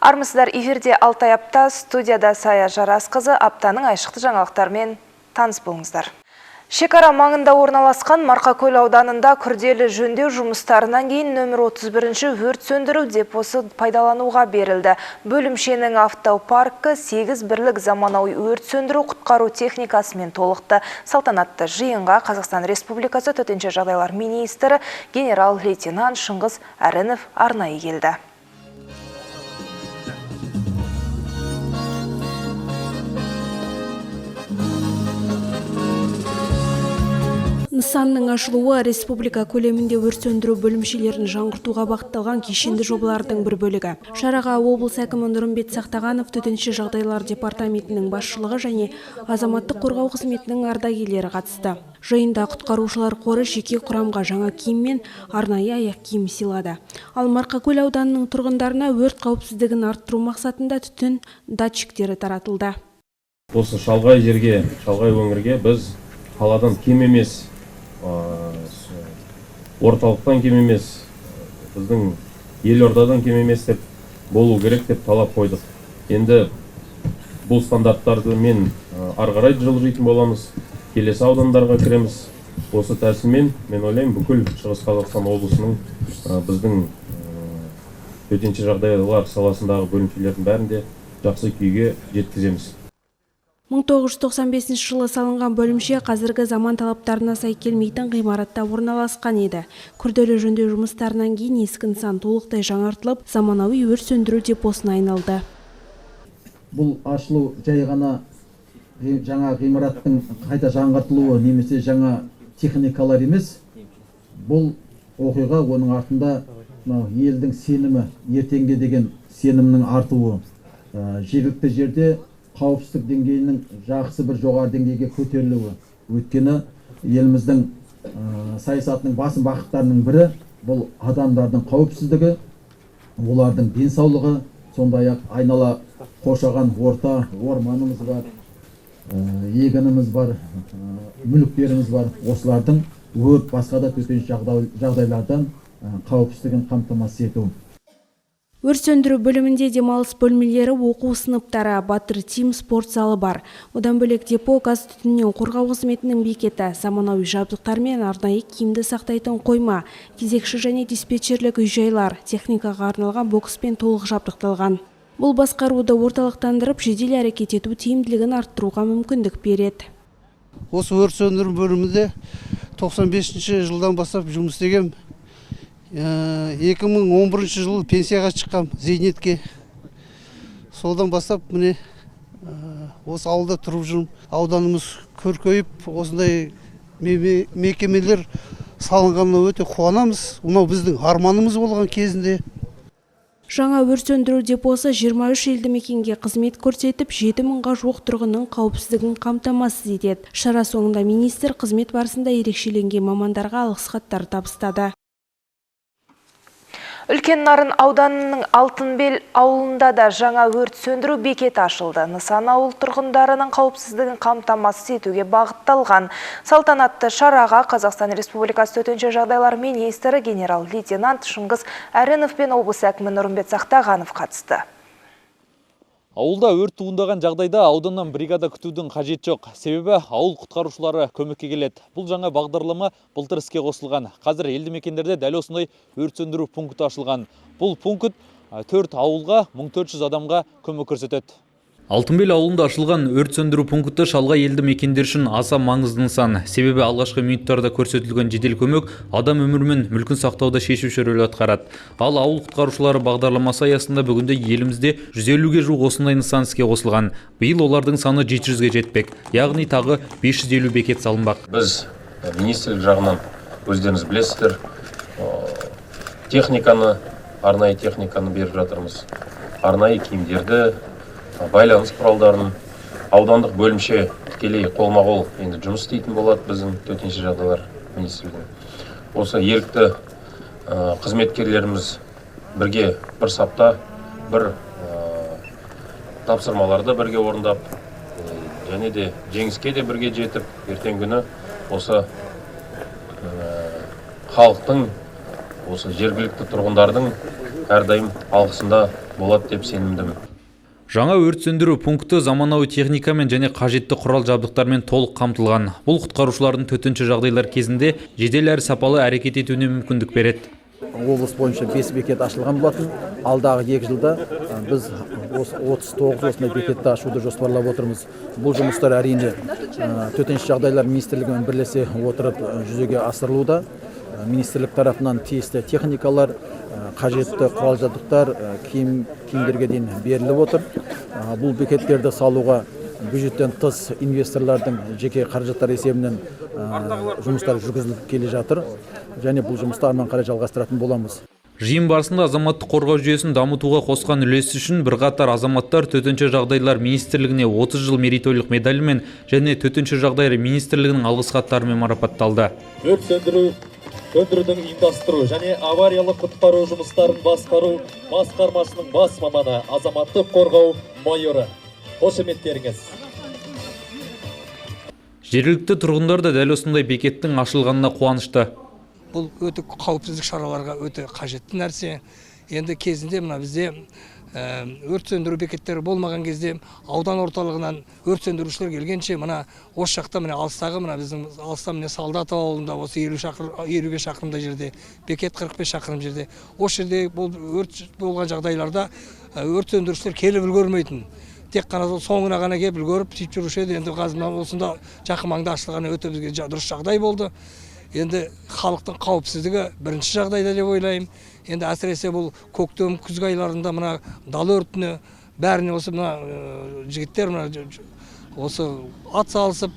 Армысыздар, эфирде Алтай апта, студияда Сая Жарасқызы, аптаның айшықты жаңалықтармен таныс болыңыздар. Шекара маңында орналасқан Марқакөл ауданында күрделі жөндеу жұмыстарынан кейін нөмір 31-ші өрт сөндіру депосы пайдалануға берілді. Бөлімшенің автопаркі 8 бірлік заманауи өрт сөндіру құтқару техникасымен толықты. Салтанатты жиынға Қазақстан Республикасы төтенше жағдайлар министрі генерал-лейтенант Шыңғыс Әрінов арнайы келді. Нысанның ашылуы республика көлемінде өрт сөндіру бөлімшелерін жаңғыртуға бағытталған кешенді жобалардың бір бөлігі. Шараға облыс әкімі Нұрымбет Сақтағанов, төтенше жағдайлар департаментінің басшылығы және азаматтық қорғау қызметінің ардагерлері қатысты. Жиында құтқарушылар қоры жеке құрамға жаңа киім мен арнайы аяқ киім сыйлады. Ал Марқакөл ауданының тұрғындарына өрт қауіпсіздігін арттыру мақсатында түтін датчиктері таратылды. Осы шалғай жерге, шалғай өңірге біз қаладан кем емес, орталықтан кем емес, біздің елордадан кем емес деп болу керек деп талап қойдық. Енді бұл стандарттарды мен арғарай жылжитын боламыз, келесі аудандарға кіреміз. Осы тәсілмен мен ойлаймын бүкіл Шығыс Қазақстан облысының біздің төтенше жағдайлар саласындағы бөлімшелердің бәрінде жақсы күйге жеткіземіз. 1995 жылы салынған бөлімше қазіргі заман талаптарына сай келмейтін ғимаратта орналасқан еді. Күрделі жөндеу жұмыстарынан кейін ескі нысан толықтай жаңартылып, заманауи өрт сөндіру депосына айналды. Бұл ашылу жай ғана жаңа ғимараттың қайта жаңғыртылуы немесе жаңа техникалар емес. Бұл оқиға оның артында елдің сенімі, ертеңге деген сенімнің артуы, жергілікті жерде қауіпсіздік деңгейінің жақсы бір жоғары деңгейге көтерілуі. Өйткені еліміздің саясатының басым бағыттарының бірі бұл адамдардың қауіпсіздігі, олардың денсаулығы, сондай-ақ айнала қоршаған орта, орманымыз бар, егініміз бар, мүліктеріміз бар. Осылардың өрт, басқа да төтенше жағдайлардан қауіпсіздігін қамтамасыз ету. Өрт сөндіру бөлімінде демалыс бөлмелері, оқу сыныптары, Батыр Тим спорт залы бар. Одан бөлек депо, газ түтіннен қорғау қызметінің бекеті, заманауи жабдықтар мен арнайы киімді сақтайтын қойма, кезекші және диспетчерлік үй-жайлар, техникаға арналған бокспен толық жабдықталған. Бұл басқаруды орталықтандырып, жедел әрекет ету тиімділігін арттыруға мүмкіндік береді. Осы өрт сөндіру бөлімінде 95 жылдан бастап жұмыс істегем. 2011 жылы пенсияға шыққам зейнетке. Содан бастап міне осы ауылда тұрып жүрмін. Ауданымыз көркейіп, осындай мекемелер салынғанына өте қуанамыз. Мынау біздің арманымыз болған кезінде. Жаңа өрт сөндіру депосы 23 елді мекенге қызмет көрсетіп, 7000-ға жуық тұрғынның қауіпсіздігін қамтамасыз етеді. Шара соңында министр қызмет барысында ерекшеленген мамандарға алғыс хаттар табыстады. Үлкен Нарын ауданының Алтынбел ауылында да жаңа өрт сөндіру бекеті ашылды. Нысан ауыл тұрғындарының қауіпсіздігін қамтамасыз етуге бағытталған. Салтанатты шараға Қазақстан Республикасы төтенше жағдайлар министрі генерал-лейтенант Шыңғыс Әрінов пен облыс әкімі Нұрымбет Сақтағанов қатысты. Ауылда өрт туындаған жағдайда ауданнан бригада күтудің қажет жоқ. Себебі ауыл құтқарушылары көмекке келеді. Бұл жаңа бағдарлама былтыр іске қосылған. Қазір елді мекендерде дәл осындай өрт сөндіру пункті ашылған. Бұл пункт 4 ауылға 1400 адамға көмек көрсетеді. Алтынбел ауылында ашылған өрт сөндіру пункті шалғай елді мекендер үшін аса маңызды нысан. Себебі алғашқы минуттарда көрсетілген жедел көмек адам өмірі мен мүлкін сақтауда шешуші рөл атқарады. Ал ауыл құтқарушылары бағдарламасы аясында бүгінде елімізде 150-ге жуық осындай нысан іске қосылған. Биыл олардың саны 700-ге жетпек. Яғни тағы 550 бекет салынбақ. Біз министрлік жағынан өздеріңіз білесіздер, арнайы техниканы беріп жатырмыз. Арнайы киімдерді, байланыс құралдарын, аудандық бөлімше тікелей қолма-қол енді жұмыс істейтін болады біздің төтенше жағдайлар министрлігі. Осы ерікті қызметкерлеріміз бірге бір сапта бір тапсырмаларды бірге орындап, және де жеңіске де бірге жетіп, ертең күні осы халықтың, осы жергілікті тұрғындардың әрдайым алғысында болады деп сенімдімін. Жаңа өрт сөндіру пункті заманауи техникамен және қажетті құрал жабдықтармен толық қамтылған. Бұл құтқарушылардың төтенше жағдайлар кезінде жедел әрі сапалы әрекет етуіне мүмкіндік береді. Облыс бойынша 5 бекет ашылған болатын. Алдағы 2 жылда біз 39 осындай бекетті ашуды жоспарлап отырмыз. Бұл жұмыстар әрине төтенше жағдайлар министрлігімен бірлесе отырып жүзеге асырылуда. Министрлік тарапынан тиісті техникалар, қажетті құрал жабдықтар киімдерге дейін беріліп отыр. Бұл бекеттерді салуға бюджеттен тыс инвесторлардың жеке қаражаттар есебінен жұмыстар жүргізіліп келе жатыр. Және бұл жұмысты арман қарай жалғастыратын боламыз. Жиын барысында азаматтық қорғау жүйесін дамытуға қосқан үлесі үшін бірқатар азаматтар төтенше жағдайлар министрлігіне 30 жыл мерейтойлық медалімен және төтенше жағдайлар министрлігінің алғыс хаттарымен марапатталды. Өрт сөндірудің ұйымдастыру және авариялық құтқару жұмыстарын басқару басқармасының бас маманы, азаматтық қорғау майоры. Қошеметтеріңіз. Жергілікті тұрғындар да дәл осындай бекеттің ашылғанына қуанышты. Бұл өте қауіпсіздік шараларға өте қажетті нәрсе. Енді кезінде мына бізде өрт сөндіру бекеттері болмаған кезде аудан орталығынан өрт сөндірушілер келгенше мына осы жақта міне алыстағы мына біздің алыста міне Солдат ауылында осы 55 шақырымда жерде бекет 45 шақырым жерде осы жерде өрт болған жағдайларда өрт сөндірушілер келіп үлгермейтін. Тек қана соңына ғана келіп үлгеріп сөйтіп жүруші еді. Енді қазір осында жақын маңда ашылғаны өте бізге дұрыс жағдай болды. Енді халықтың қауіпсіздігі бірінші жағдайда деп ойлаймын. Енді әсіресе бұл көктем күзгі айларында мына дала өртіне бәріне осы мына жігіттер мына осы ат салысып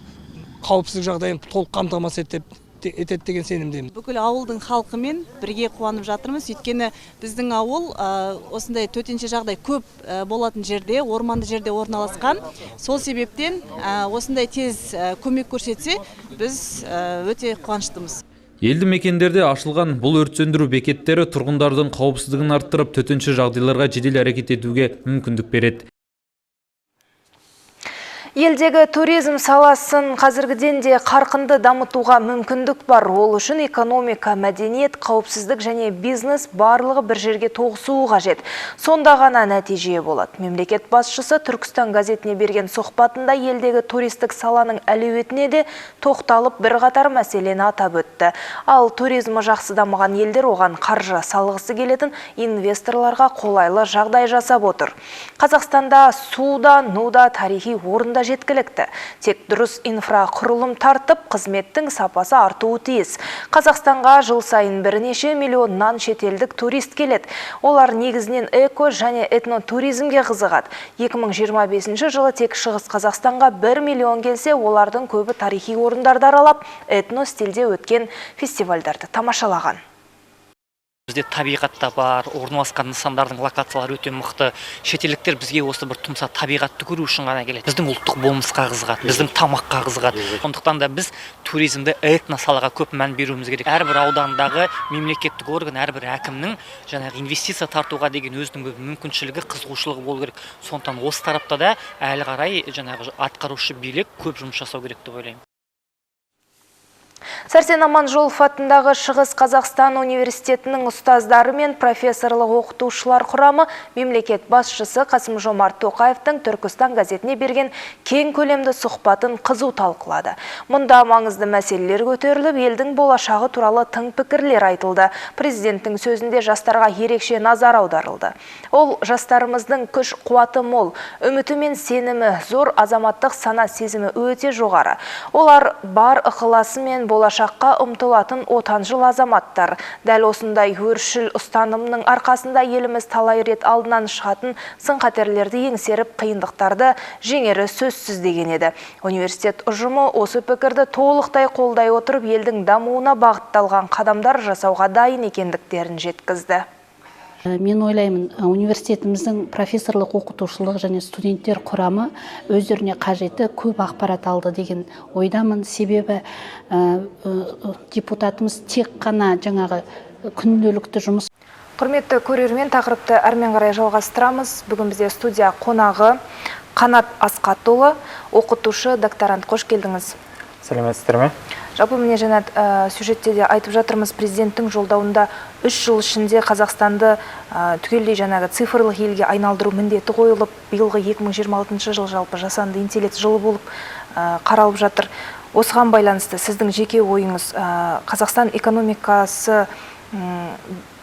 қауіпсіздік жағдайын толық қамтамасыз етеді деген сенімдемін. Бүкіл ауылдың халқымен бірге қуанып жатырмыз. Өйткені біздің ауыл осындай төтенше жағдай көп болатын жерде, орманды жерде орналасқан. Сол себептен осындай тез көмек көрсетсе, біз өте қуаныштымыз. Елді мекендерде ашылған бұл өрт сөндіру бекеттері тұрғындардың қауіпсіздігін арттырып, төтенше жағдайларға жедел әрекет етуге мүмкіндік береді. Елдегі туризм саласын қазіргіден де қарқынды дамытуға мүмкіндік бар. Ол үшін экономика, мәдениет, қауіпсіздік және бизнес барлығы бір жерге тоғысуы қажет. Сонда ғана нәтиже болады. Мемлекет басшысы Түркістан газетіне берген сұхбатында елдегі туристік саланың әлеуетіне де тоқталып бірқатар мәселені атап өтті. Ал туризмі жақсы дамыған елдер оған қаржы салғысы келетін инвесторларға қолайлы жағдай жасап отыр. Қазақстанда суда, нуда, тарихи орында жеткілікті. Тек дұрыс инфрақұрылым тартып, қызметтің сапасы артуы тиіс. Қазақстанға жыл сайын бірнеше миллионнан шетелдік турист келеді. Олар негізінен эко және этнотуризмге қызығады. 2025 жылы тек Шығыс Қазақстанға 1 миллион келсе, олардың көбі тарихи орындарды аралап, этно стильде өткен фестивальдарды тамашалаған. Бізде табиғатта бар, орналасқан нысандардың локациялары өте мықты. Шетелдіктер бізге осы бір тұмса табиғатты көру үшін ғана келеді. Біздің ұлттық болмысқа қызығады, біздің тамаққа қызығады. Сондықтан да біз туризмді этно салаға көп мән беруіміз керек. Әрбір аудандағы мемлекеттік орган, әрбір әкімнің жаңағы инвестиция тартуға деген өзінің мүмкіншілігі, қызығушылығы болу керек. Сондықтан осы тарапта да әлі қарай жаңағы атқарушы билік көп жұмыс жасау керек деп ойлаймын. Сәрсен Аманжолов атындағы Шығыс Қазақстан университетінің ұстаздары мен профессорлық оқытушылар құрамы мемлекет басшысы Қасым-Жомарт Тоқаевтың Түркістан газетіне берген кең көлемді сұхбатын қызу талқылады. Мұнда маңызды мәселелер көтеріліп, елдің болашағы туралы тың пікірлер айтылды. Президенттің сөзінде жастарға ерекше назар аударылды. Ол жастарымыздың күш қуаты мол, үміті мен сенімі зор, азаматтық сана сезімі өте жоғары. Олар бар ықыласы мен болашаққа ұмтылатын отаншыл азаматтар. Дәл осындай өршіл ұстанымның арқасында еліміз талай рет алдынан шығатын сын-қатерлерді еңсеріп, қиындықтарды жеңері сөзсіз деген еді. Университет ұжымы осы пікірді толықтай қолдай отырып, елдің дамуына бағытталған қадамдар жасауға дайын екендіктерін жеткізді. Мен ойлаймын, университетіміздің профессорлық оқытушылық және студенттер құрамы өздеріне қажетті көп ақпарат алды деген ойдамын. Себебі депутатымыз тек қана жаңағы күнделікті жұмыс. Құрметті көрермен, тақырыпты әрмен қарай жалғастырамыз. Бүгін бізде студия қонағы Қанат Асқатұлы, оқытушы, докторант. Қош келдіңіз. Сәлеметсіздер ме? Жалпы міне жаңа сюжетте де айтып жатырмыз, президенттің жолдауында 3 жыл ішінде Қазақстанды түгелдей жаңағы цифрлық елге айналдыру міндеті қойылып, биылғы 2026 жыл жалпы жасанды интеллект жылы болып қаралып жатыр. Осыған байланысты сіздің жеке ойыңыз, Қазақстан экономикасы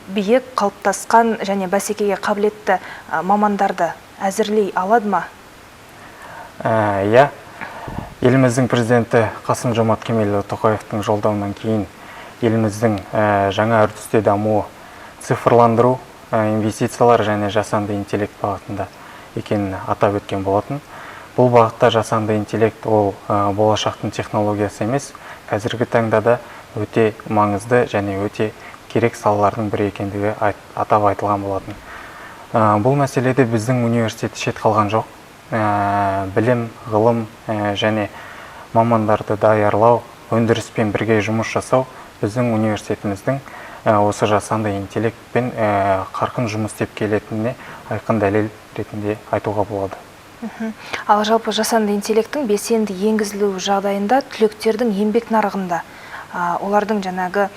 биік, қалыптасқан және бәсекеге қабілетті мамандарды әзірлей алады ма? Иә, еліміздің президенті Қасым-Жомарт Кемелұлы Тоқаевтың жолдауынан кейін еліміздің жаңа үрдісте дамуы цифрландыру, инвестициялар және жасанды интеллект бағытында екенін атап өткен болатын. Бұл бағытта жасанды интеллект ол болашақтың технологиясы емес, қазіргі таңда да өте маңызды және өте керек салалардың бірі екендігі атап айтылған болатын. Бұл мәселеде біздің университет шет қалған жоқ. Білім, ғылым және мамандарды даярлау, өндіріспен бірге жұмыс жасау біздің университетіміздің осы жасанды интеллектпен қарқын жұмыс істеп келетініне айқын дәлел ретінде айтуға болады. Ал жалпы жасанды интеллекттің белсенді енгізілуі жағдайында түлектердің еңбек нарығында олардың жаңағы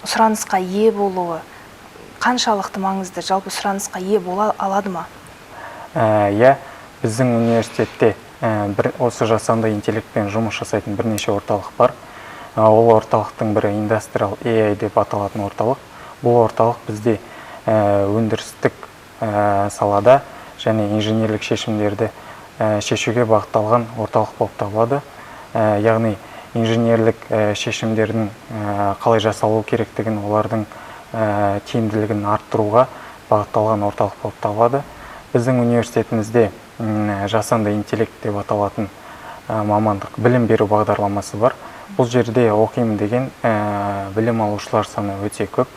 сұранысқа ие болуы қаншалықты маңызды, жалпы сұранысқа ие бола алады ма? Иә, біздің университетте осы жасанды интеллектпен жұмыс жасайтын бірнеше орталық бар. Ол орталықтың бірі Industrial AI деп аталатын орталық. Бұл орталық бізде өндірістік салада және инженерлік шешімдерді шешуге бағытталған орталық болып табылады. Яғни инженерлік шешімдердің қалай жасалу керектігін, олардың тиімділігін арттыруға бағытталған орталық болып табылады. Біздің университетімізде жасанды интеллект деп аталатын мамандық білім беру бағдарламасы бар. Бұл жерде оқимын деген білім алушылар саны өте көп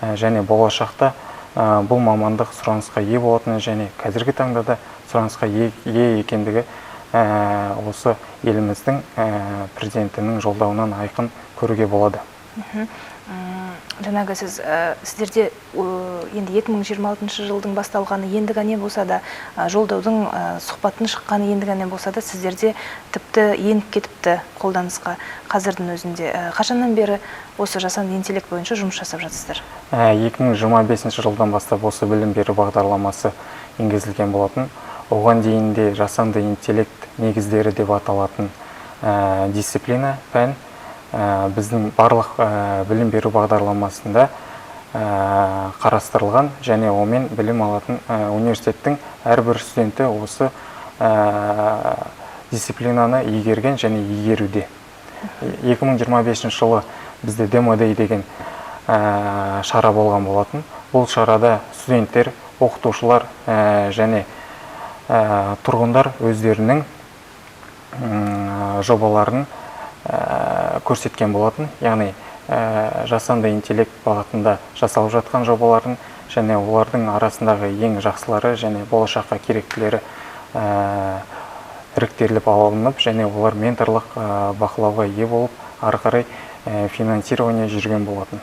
және болашақта бұл мамандық сұранысқа ие болатыны және қазіргі таңда да сұранысқа ие екендігі осы еліміздің президентінің жолдауынан айқын көруге болады. Жаңағы сіздерде енді 2026 жылдың басталғаны енді ғана болса да, жолдаудың сұхбатын шыққаны енді ғана болса да, сіздерде тіпті еніп кетіпті қолданысқа қазірдің өзінде. Қашаннан бері осы жасанды интеллект бойынша жұмыс жасап жатсыздар? 2025 жылдан бастап осы білім беру бағдарламасы енгізілген болатын. Оған дейін де жасанды интеллект негіздері деп аталатын дисциплина пән біздің барлық білім беру бағдарламасында қарастырылған және онымен білім алатын университеттің әрбір студенті осы дисциплинаны игерген және игеруде. 2025 жылы бізде Demo Day деген шара болған болатын. Бұл шарада студенттер, оқытушылар және тұрғындар өздерінің жобаларын көрсеткен болатын. Яғни жасанды интеллект бағытында жасалып жатқан жобаларын және олардың арасындағы ең жақсылары және болашаққа керектілері іріктеліп алынып және олар менторлық бақылауға ие болып, ары қарай финансирование жүрген болатын.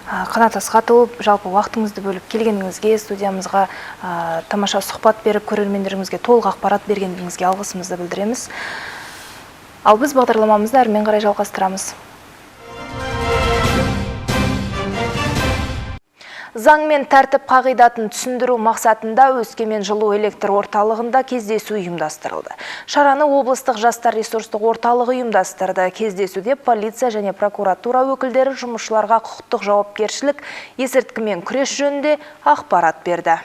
Қанат Асқатұлы, жалпы уақытыңызды бөліп келгеніңізге, студиямызға тамаша сұхбат беріп, көрермендеріңізге толық ақпарат бергеніңізге алғысымызды білдіреміз. Ал біз бағдарламамызды әрмен қарай жалғастырамыз. Заң мен тәртіп қағидатын түсіндіру мақсатында Өскемен жылу электр орталығында кездесу ұйымдастырылды. Шараны облыстық жастар ресурстық орталығы ұйымдастырды. Кездесуде полиция және прокуратура өкілдері жұмысшыларға құқықтық жауапкершілік, есірткімен күрес жөнінде ақпарат берді.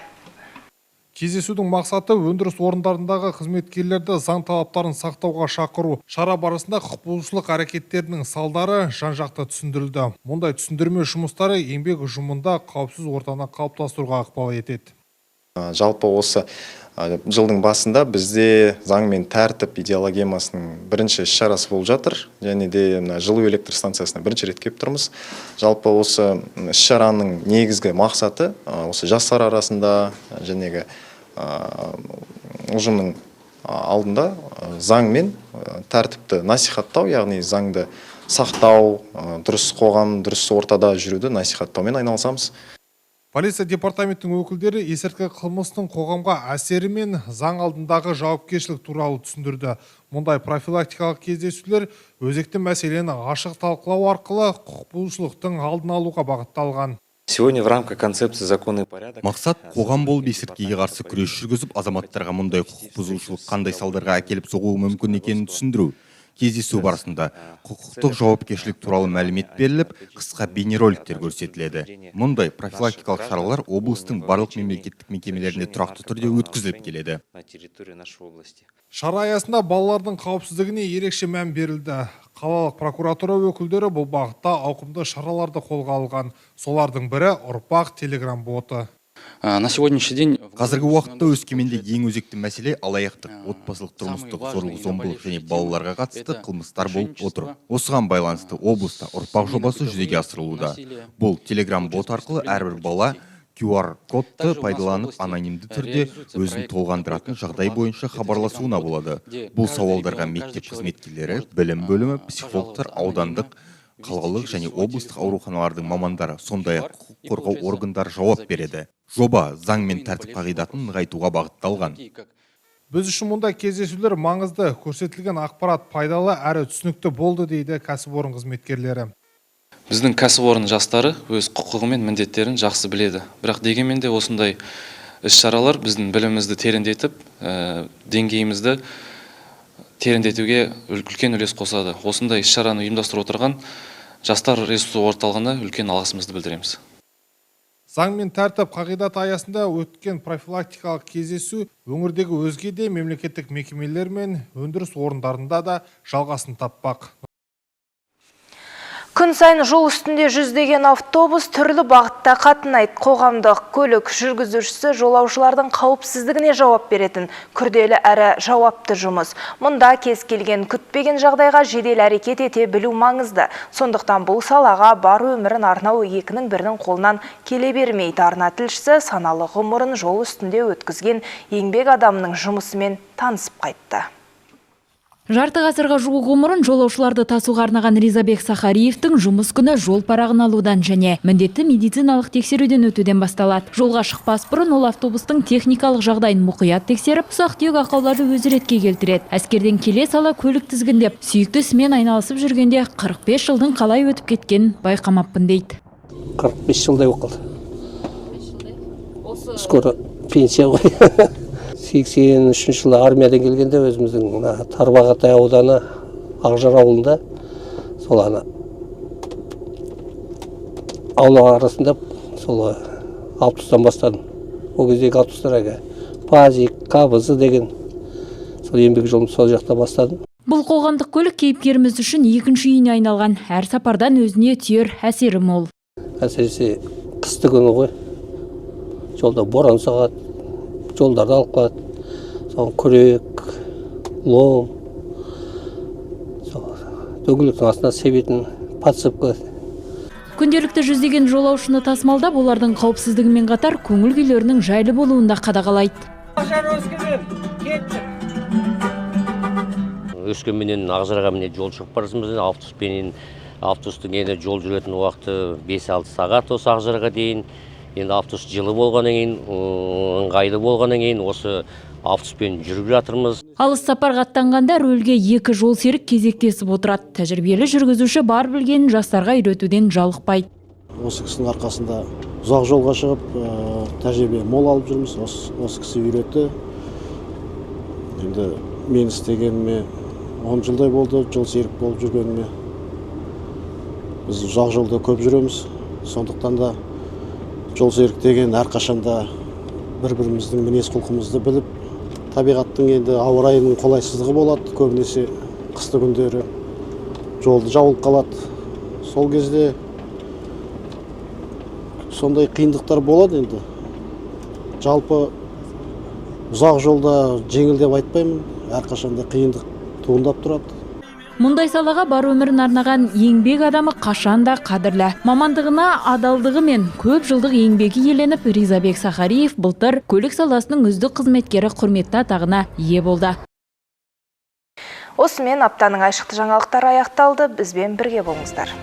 Кездесудің мақсаты өндіріс орындарындағы қызметкерлерді заң талаптарын сақтауға шақыру. Шара барысында құқық бұзушылық әрекеттерінің салдары жан-жақты түсіндірілді. Мұндай түсіндірме жұмыстары еңбек ұжымында қауіпсіз ортаны қалыптастыруға ықпал етеді. Жалпы осы жылдың басында бізде заң мен тәртіп идеологемасының бірінші іс-шарасы болып жатыр. Және де жылу электр станциясына бірінші рет келіп тұрмыз. Жалпы осы іс-шараның негізгі мақсаты осы жастар арасында жәнегі ұжымның алдында заң мен тәртіпті насихаттау, яғни заңды сақтау, дұрыс қоғам, дұрыс ортада жүруді насихаттаумен айналысамыз. Полиция департаментінің өкілдері есірткі қылмыстың қоғамға әсері мен заң алдындағы жауапкершілік туралы түсіндірді. Мұндай профилактикалық кездесулер өзекті мәселені ашық талқылау арқылы құқық бұзушылықтың алдын алуға бағытталған. Сегодня в рамках концепции «Законный порядок» Мақсат қоғам болып есірткіге қарсы күрес жүргізіп, азаматтарға мұндай құқық бұзушылық қандай салдарға әкеліп соғуы мүмкін екенін түсіндіру. Кездесу барысында құқықтық жауапкершілік туралы мәлімет беріліп, қысқа бейнероликтер көрсетіледі. Мұндай профилактикалық шаралар облыстың барлық мемлекеттік мекемелерінде тұрақты түрде өткізіліп келеді. Шара аясында балалардың қауіпсіздігіне ерекше мән берілді. Қалалық прокуратура өкілдері бұл бағытта ауқымды шараларды қолға алған. Солардың бірі ұрпақ телеграм боты. На сегодняшний день Қазіргі уақытта Өскеменде ең өзекті мәселе алаяқтық, отбасылық тұрмыстық зорлық-зомбылық және балаларға қатысты қылмыстар болып отыр. Осыған байланысты облыста ұрпақ жобасы жүзеге асырылуда. Бұл телеграм бот арқылы әрбір бала QR-кодты пайдаланып анонимді түрде өзін толғандыратын жағдай бойынша хабарласуына болады. Бұл сауалдарға мектеп қызметкерлері, білім бөлімі, психологтар, аудандық, қалалық және облыстық ауруханалардың мамандары, сондай-ақ құқық қорғау органдары жауап береді. Жоба заң мен тәртіп қағидатын нығайтуға бағытталған. Біз үшін мұндай кездесулер маңызды, көрсетілген ақпарат пайдалы әрі түсінікті болды дейді кәсіпорын қызметкерлері. Біздің кәсіпорын жастары өз құқығы мен міндеттерін жақсы біледі. Бірақ дегенмен де осындай іс-шаралар біздің білімімізді тереңдетіп, деңгейімізді тереңдетуге үлкен үлес қосады. Осындай іс-шараны ұйымдастырып отырған жастар ресурсы орталығына үлкен алғысымызды білдіреміз. Заң мен тәртіп қағидаты аясында өткен профилактикалық кездесу өңірдегі өзге де мемлекеттік мекемелер мен өндіріс орындарында да жалғасын таппақ. Күн сайын жол үстінде жүздеген автобус түрлі бағытта қатынайды. Қоғамдық көлік жүргізушісі жолаушылардың қауіпсіздігіне жауап беретін күрделі әрі жауапты жұмыс. Мұнда кез келген күтпеген жағдайға жедел әрекет ете білу маңызды. Сондықтан бұл салаға бар өмірін арнау екінің бірінің қолынан келе бермейді. Арна тілшісі саналы ғұмырын жол үстінде өткізген еңбек адамының жұмысымен танысып қайтты. Жарты ғасырға жуық ғұмырын жолаушыларды тасуға арнаған Ризабек Сахариевтің жұмыс күні жол парағын алудан және міндетті медициналық тексеруден өтуден басталады. Жолға шықпас бұрын ол автобустың техникалық жағдайын мұқият тексеріп, ұсақ-түйек ақауларды өз ретке келтіреді. Әскерден келе сала көлік тізгіндеп, сүйікті ісімен айналысып жүргенде 45 жылдың қалай өтіп кеткен байқамаппын дейді. 45 жылдай болып қалды. Скоро пенсия ғой. 83 жылы армиядан келгенде өзіміздің Тарбағатай ауданы Ақжар ауылында сол аула арасында сол автобустан бастадым. Ол кездегі автобустар Пазик, Кабызы деген сол еңбек жолын сол жақта бастадым. Бұл қоғамдық көлік кейіпкеріміз үшін екінші үйіне айналған. Әр сапардан өзіне түйер әсері мол. Әсіресе қысты күні ғой. Жолда боран соғады. Жолдарды алып қалады. Соң күрек, лом, дөңгелектің астына себетін подсыпка. Күнделікті жүздеген жолаушыны тасымалдап, олардың қауіпсіздігімен қатар көңіл күйлерінің жайлы болуында қадағалайды. Өскеменнен Ақжарға міне жол шығып барысымыз, автобустың енді жол жүретін уақыты 5-6 сағат осы Ақжарға дейін. Енді автобус жылы болғаннан кейін, ыңғайлы болғаннан кейін осы автобуспен жүріп жатырмыз. Алыс сапарға аттанғанда рөлге 2 жол серік кезектесіп отырады. Тәжірибелі жүргізуші бар білгенін жастарға үйретуден жалықпайды. Осы кісінің арқасында ұзақ жолға шығып, тәжірибе мол алып жүрміз. Осы кісі үйретті. Енді мен істегеніме 10 жылдай болды, жол серік болып жүргеніме. Біз ұзақ жолда көп жүреміз. Сондықтан да жол серік деген әрқашанда бір-біріміздің мінез құлқымызды біліп, табиғаттың енді ауа райының қолайсыздығы болады, көбінесе қысты күндері жолды жабылып қалады. Сол кезде сондай қиындықтар болады енді. Жалпы ұзақ жолда жеңіл деп айтпаймын, әрқашанда қиындық туындап тұрады. Мұндай салаға бар өмірін арнаған еңбек адамы қашанда қадірлі. Мамандығына адалдығы мен көп жылдық еңбегі еленіп, Ризабек Сахариев былтыр көлік саласының үздік қызметкері құрметті атағына ие болды. Осымен аптаның айшықты жаңалықтары аяқталды. Бізбен бірге болыңыздар.